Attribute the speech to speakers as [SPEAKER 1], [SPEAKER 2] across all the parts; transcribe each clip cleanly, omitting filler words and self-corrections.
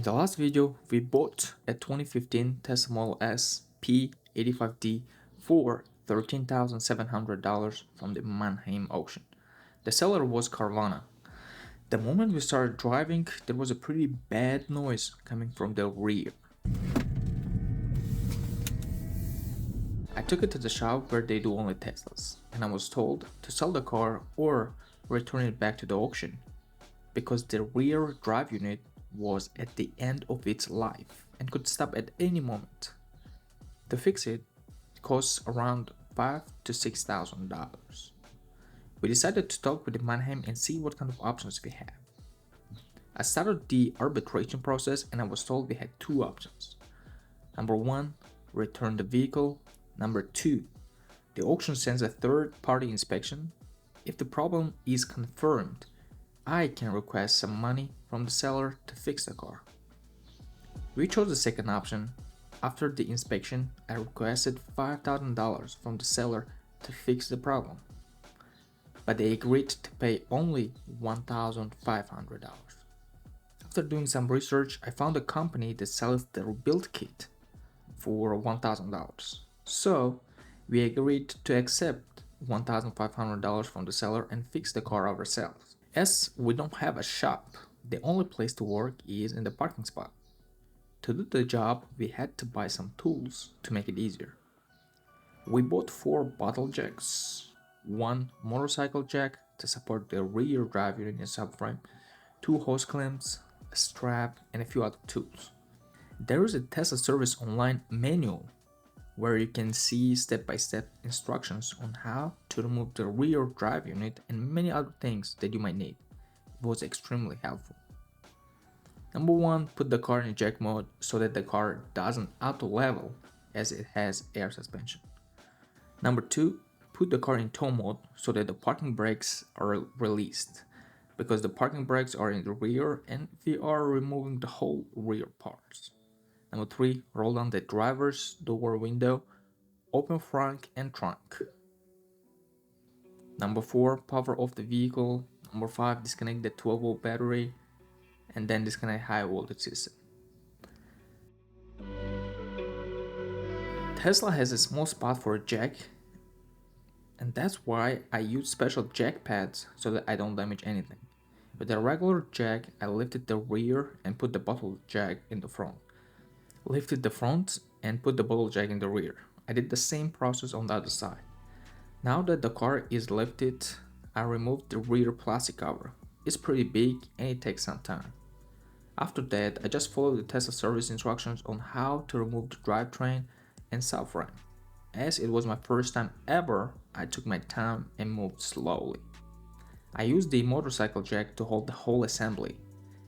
[SPEAKER 1] In the last video, we bought a 2015 Tesla Model S P85D for $13,700 from the Mannheim auction. The seller was Carvana. The moment we started driving, there was a pretty bad noise coming from the rear. I took it to the shop where they do only Teslas, and I was told to sell the car or return it back to the auction because the rear drive unit was at the end of its life and could stop at any moment. To fix it, it costs around $5,000 to $6,000. We decided to talk with the Mannheim and see what kind of options we have. I started the arbitration process and I was told we had two options. Number one, return the vehicle. Number two, the auction sends a third-party inspection. If the problem is confirmed, I can request some money from the seller to fix the car. We chose the second option. After the inspection, I requested $5,000 from the seller to fix the problem, but they agreed to pay only $1,500. After doing some research, I found a company that sells the rebuild kit for $1,000. So we agreed to accept $1,500 from the seller and fix the car ourselves. As we don't have a shop, the only place to work is in the parking spot. To do the job, we had to buy some tools to make it easier. We bought 4 bottle jacks, 1 motorcycle jack to support the rear drive unit and subframe, 2 hose clamps, a strap, and a few other tools. There is a Tesla service online manual where you can see step-by-step instructions on how to remove the rear drive unit and many other things that you might need. It was extremely helpful. Number 1, put the car in eject mode so that the car doesn't auto-level as it has air suspension. Number 2, put the car in tow mode so that the parking brakes are released, because the parking brakes are in the rear and we are removing the whole rear parts. Number 3, roll down the driver's door window, open front and trunk. Number 4, power off the vehicle. Number 5, disconnect the 12-volt battery and then disconnect high voltage system. Tesla has a small spot for a jack, and that's why I use special jack pads so that I don't damage anything. With a regular jack, I lifted the rear and put the bottle jack in the front. Lifted the front and put the bottle jack in the rear. I did the same process on the other side. Now that the car is lifted, I removed the rear plastic cover. It's pretty big and it takes some time. After that, I just followed the Tesla service instructions on how to remove the drivetrain and subframe. As it was my first time ever, I took my time and moved slowly. I used the motorcycle jack to hold the whole assembly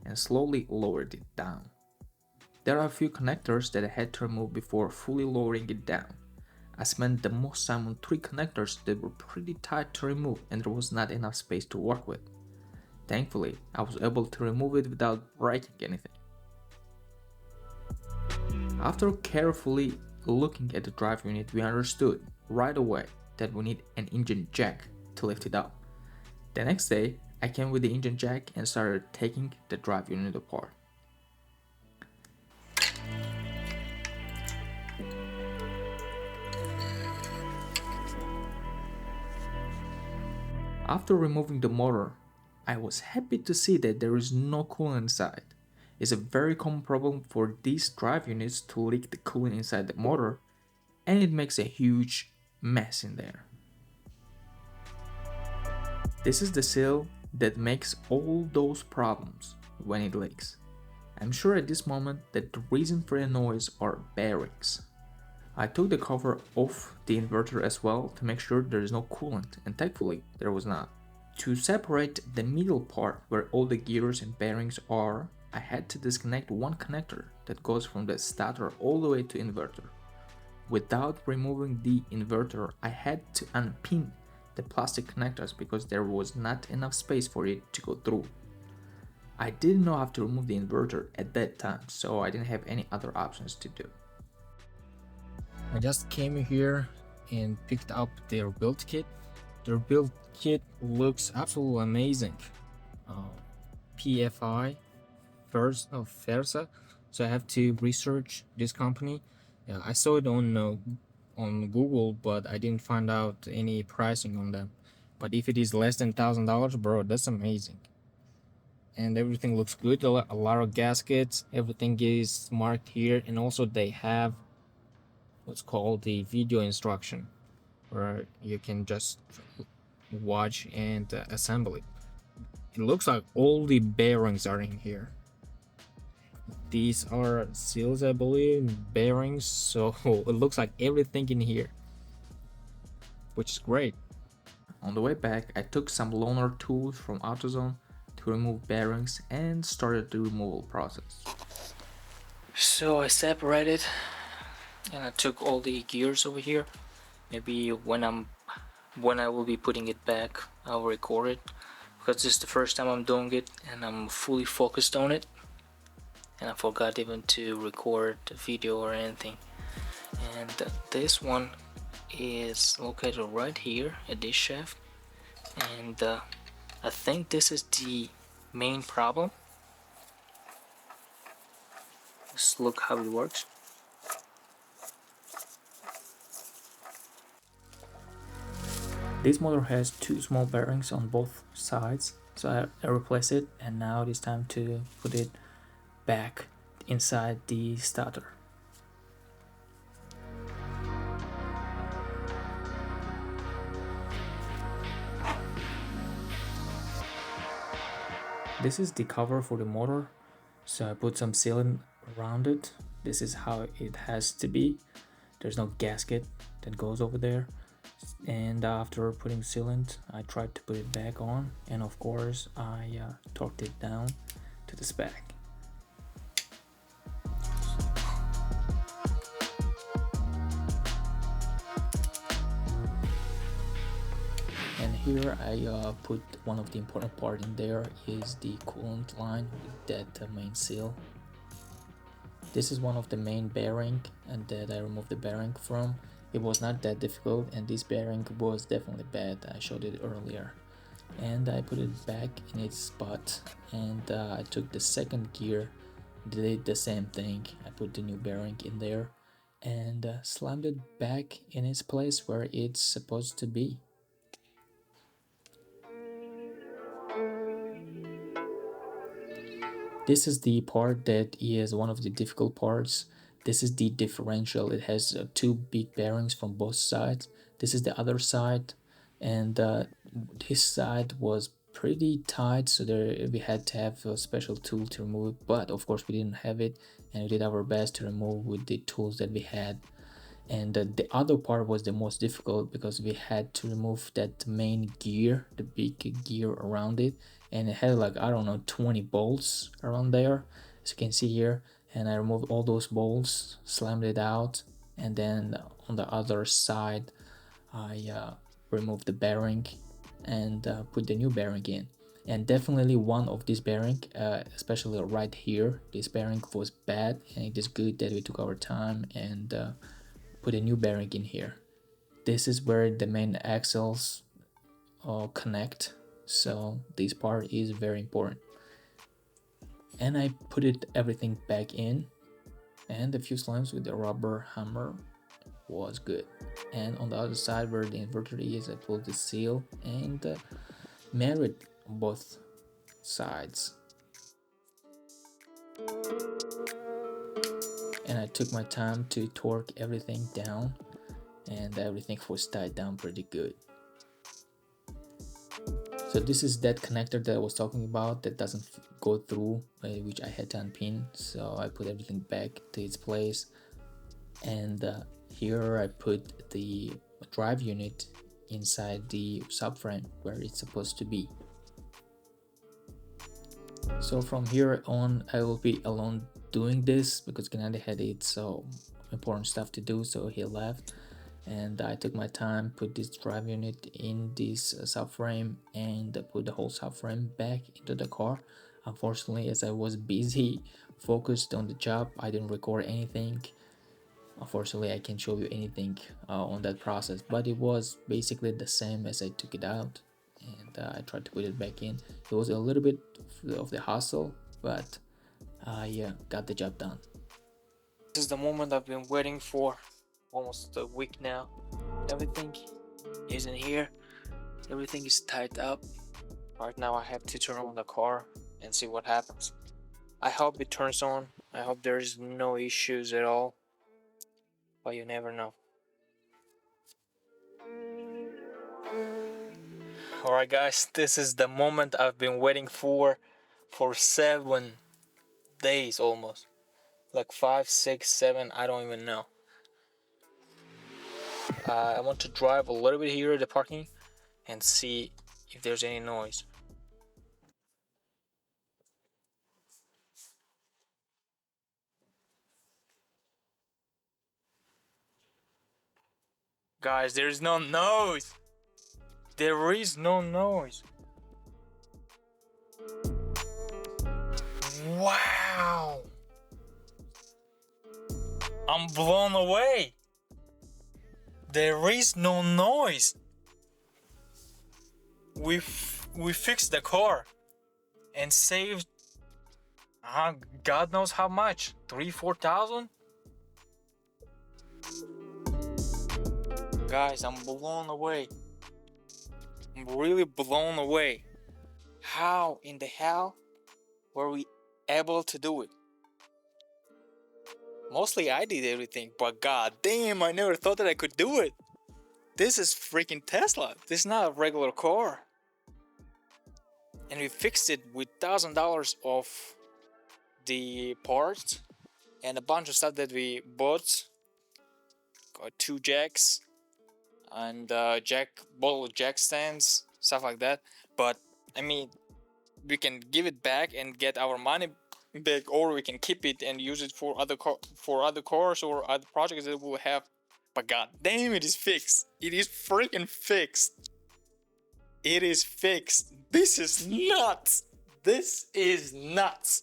[SPEAKER 1] and slowly lowered it down. There are a few connectors that I had to remove before fully lowering it down. I spent the most time on 3 connectors that were pretty tight to remove and there was not enough space to work with. Thankfully, I was able to remove it without breaking anything. After carefully looking at the drive unit, we understood right away that we need an engine jack to lift it up. The next day, I came with the engine jack and started taking the drive unit apart. After removing the motor, I was happy to see that there is no coolant inside. It's a very common problem for these drive units to leak the coolant inside the motor, and it makes a huge mess in there. This is the seal that makes all those problems when it leaks. I'm sure at this moment that the reason for the noise are bearings. I took the cover off the inverter as well to make sure there is no coolant, and thankfully there was not. To separate the middle part where all the gears and bearings are, I had to disconnect one connector that goes from the starter all the way to inverter. Without removing the inverter, I had to unpin the plastic connectors because there was not enough space for it to go through. I didn't know how to remove the inverter at that time, so I didn't have any other options to do. I just came here and picked up their build kit. Their build kit looks absolutely amazing. PFI
[SPEAKER 2] Versa. So I have to research this company. I saw it on Google, but I didn't find out any pricing on them. But if it is less than $1,000, bro, that's amazing. And everything looks good. A lot of gaskets. Everything is marked here, and also they have what's called the video instruction, where you can just watch and assemble it. It looks like all the bearings are in here. These are seals, I believe, bearings. So it looks like everything in here, which is great.
[SPEAKER 1] On the way back, I took some loaner tools from AutoZone to remove bearings and started the removal process. So I separated and I took all the gears over here. Maybe when I will be putting it back, I'll record it, because this is the first time I'm doing it and I'm fully focused on it, and I forgot even to record the video or anything. And this one is located right here at this shaft, and I think this is the main problem. Let's look how it works. This motor has two small bearings on both sides, so I replace it, and now it is time to put it back inside the starter. This is the cover for the motor, so I put some sealant around it. This is how it has to be. There's no gasket that goes over there. And after putting sealant, I tried to put it back on, and of course I torqued it down to the spec. And here I put one of the important part in there is the coolant line with that main seal. This is one of the main bearing, and that I removed the bearing from. It was not that difficult, and this bearing was definitely bad. I showed it earlier. And I put it back in its spot, and I took the second gear, did the same thing. I put the new bearing in there and slammed it back in its place where it's supposed to be. This is the part that is one of the difficult parts. This is the differential. It has two big bearings from both sides. This is the other side, and this side was pretty tight, so there we had to have a special tool to remove it, but of course we didn't have it, and we did our best to remove with the tools that we had. And the other part was the most difficult, because we had to remove that main gear, the big gear around it, and it had like, I don't know, 20 bolts around there, as you can see here. And I removed all those bolts, slammed it out, and then on the other side I removed the bearing and put the new bearing in. And definitely one of this bearing, especially right here, this bearing was bad, and it is good that we took our time and put a new bearing in here. This is where the main axles connect, so this part is very important. And I put everything back in, and a few slams with the rubber hammer was good. And on the other side where the inverter is, I pulled the seal and married both sides. And I took my time to torque everything down, and everything was tied down pretty good. So this is that connector that I was talking about that doesn't go through, which I had to unpin. So I put everything back to its place, and here I put the drive unit inside the subframe where it's supposed to be. So from here on I will be alone doing this, because Gennady had its important stuff to do, so he left. And I took my time, put this drive unit in this subframe, and put the whole subframe back into the car. Unfortunately, as I was busy focused on the job, I didn't record anything. Unfortunately, I can't show you anything on that process, but it was basically the same as I took it out, and I tried to put it back in. It was a little bit of the hassle, but I got the job done. This is the moment I've been waiting for almost a week now. Everything is in here. Everything is tied up. Right now I have to turn on the car and see what happens. I hope it turns on. I hope there's no issues at all. But you never know. Alright guys, this is the moment I've been waiting for 7 days almost. Like 5, 6, 7, I don't even know. I want to drive a little bit here at the parking and see if there's any noise. Guys, there is no noise. There is no noise. Wow. I'm blown away. There is no noise. We fixed the car and saved God knows how much, 3,000-4,000. Guys, I'm blown away. I'm really blown away. How in the hell were we able to do it? Mostly I did everything, but god damn, I never thought that I could do it. This is freaking Tesla. This is not a regular car. And we fixed it with $1,000 of the parts and a bunch of stuff that we bought. Got 2 jacks and bottle jack stands, stuff like that. But I mean, we can give it back and get our money back, or we can keep it and use it for other cars or other projects that we'll have. But god damn, it is fixed. It is freaking fixed. It is fixed. This is nuts. This is nuts.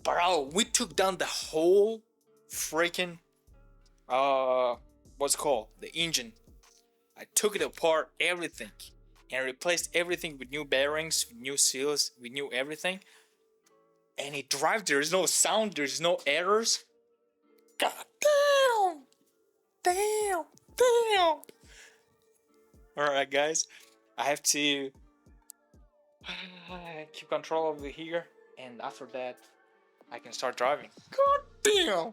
[SPEAKER 1] Bro, we took down the whole freaking what's it called? The engine. I took it apart, everything, and replaced everything with new bearings, with new seals, with new everything. And it drives, there's no sound, there's no errors. God damn! Damn! Alright guys, I have to keep control over here, and after that I can start driving. God damn!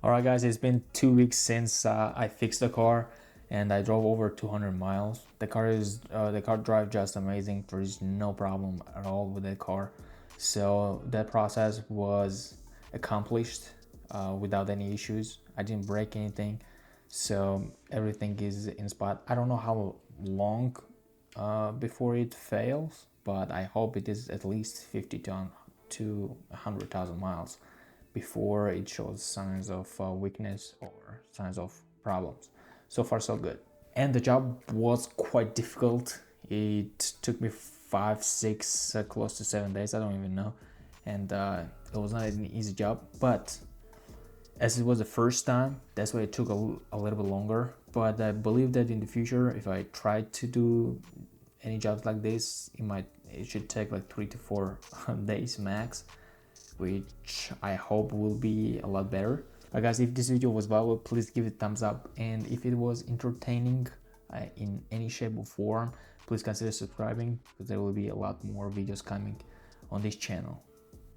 [SPEAKER 1] Alright guys, it's been 2 weeks since I fixed the car and I drove over 200 miles. The car drives just amazing. There is no problem at all with the car. So that process was accomplished without any issues. I didn't break anything, so everything is in spot. I don't know how long before it fails, but I hope it is at least 50 to 100,000 miles before it shows signs of weakness or signs of problems. So far so good. And the job was quite difficult. It took me 5, 6, close to 7 days, I don't even know. And it was not an easy job, but as it was the first time, that's why it took a little bit longer. But I believe that in the future, if I try to do any jobs like this, it should take like 3 to 4 days max, which I hope will be a lot better. Guys, if this video was valuable, please give it a thumbs up, and if it was entertaining in any shape or form, please consider subscribing, because there will be a lot more videos coming on this channel.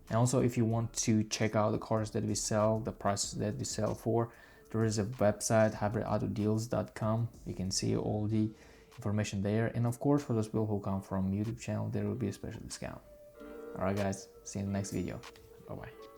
[SPEAKER 1] And also, if you want to check out the cars that we sell, the prices that we sell for, there is a website, hybridautodeals.com. You can see all the information there, and of course, for those people who come from YouTube channel, there will be a special discount. Alright guys, see you in the next video. Bye bye.